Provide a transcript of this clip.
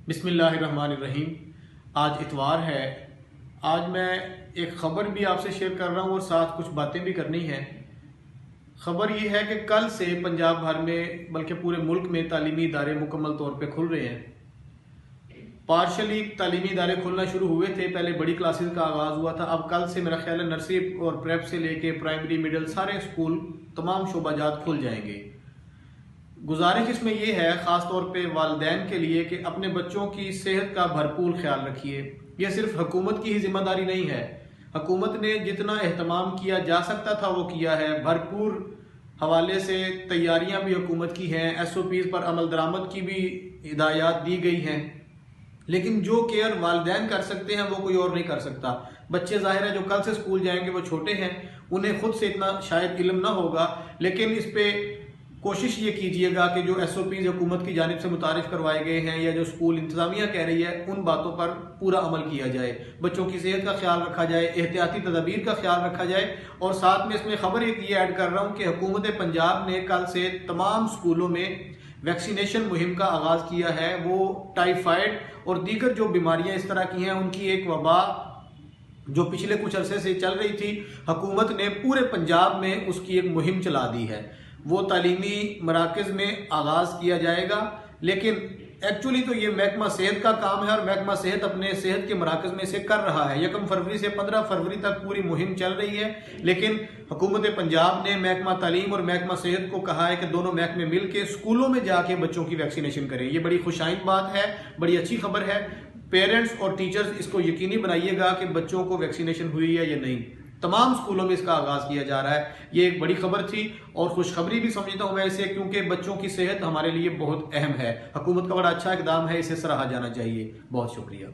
बिस्मिल्लाहिर्रहमानिर्रहीम। आज इतवार है। आज मैं एक ख़बर भी आपसे शेयर कर रहा हूँ और साथ कुछ बातें भी करनी हैं। ख़बर ये है कि कल से पंजाब भर में बल्कि पूरे मुल्क में तालीमी इदारे मुकम्मल तौर पे खुल रहे हैं। पार्शली तालीमी इदारे खुलना शुरू हुए थे, पहले बड़ी क्लासेस का आगाज़ हुआ था। अब कल से मेरा ख्याल है नर्सरी और प्रेप से लेके प्राइमरी मिडिल सारे स्कूल तमाम शोबाजात खुल जाएंगे। गुजारिश इसमें यह है ख़ास तौर पे वालिदैन के लिए कि अपने बच्चों की सेहत का भरपूर ख्याल रखिए। यह सिर्फ हुकूमत की ही जिम्मेदारी नहीं है। हुकूमत ने जितना एहतमाम किया जा सकता था वो किया है। भरपूर हवाले से तैयारियां भी हुकूमत की हैं, SOPs पर अमल दरामद की भी हिदायत दी गई हैं। लेकिन जो केयर वालिदैन कर सकते हैं वो कोई और नहीं कर सकता। बच्चे ज़ाहिर है जो कल से स्कूल जाएंगे वो छोटे हैं, उन्हें खुद से इतना शायद इल्म ना होगा, लेकिन इस पे कोशिश ये कीजिएगा कि जो SOPs हुकूमत की जानिब से मुतारिफ करवाए गए हैं या जो स्कूल इंतजामिया कह रही है उन बातों पर पूरा अमल किया जाए। बच्चों की सेहत का ख्याल रखा जाए, एहतियाती तदबीर का ख्याल रखा जाए। और साथ में इसमें ख़बर एक ये ऐड कर रहा हूँ कि हुकूमत पंजाब ने कल से तमाम स्कूलों में वैक्सीनेशन मुहिम का आगाज़ किया है। वो टाइफाइड और दीगर जो बीमारियां इस तरह की हैं उनकी एक वबा जो पिछले कुछ अरसे से चल रही थी, हुकूमत ने पूरे पंजाब में उसकी एक मुहिम चला दी है। वो तालीमी मराकज़ में आगाज़ किया जाएगा, लेकिन एक्चुअली तो ये महकमा सेहत का काम है और महकमा सेहत अपने सेहत के मराकज़ में इसे कर रहा है। 1 फरवरी से 15 फरवरी तक पूरी मुहिम चल रही है, लेकिन हुकूमत पंजाब ने महकमा तालीम और महकमा सेहत को कहा है कि दोनों महकमे मिल के स्कूलों में जाके बच्चों की वैक्सीनेशन करें। ये बड़ी खुशाइंद बात है, बड़ी अच्छी खबर है। पेरेंट्स और टीचर्स इसको यकीनी बनाइएगा कि बच्चों को वैक्सीनेशन हुई है या नहीं। तमाम स्कूलों में इसका आगाज़ किया जा रहा है। ये एक बड़ी खबर थी और खुशखबरी भी समझता हूँ मैं इसे, क्योंकि बच्चों की सेहत हमारे लिए बहुत अहम है। हुकूमत का बड़ा अच्छा इकदाम है, इसे सराहा जाना चाहिए। बहुत शुक्रिया।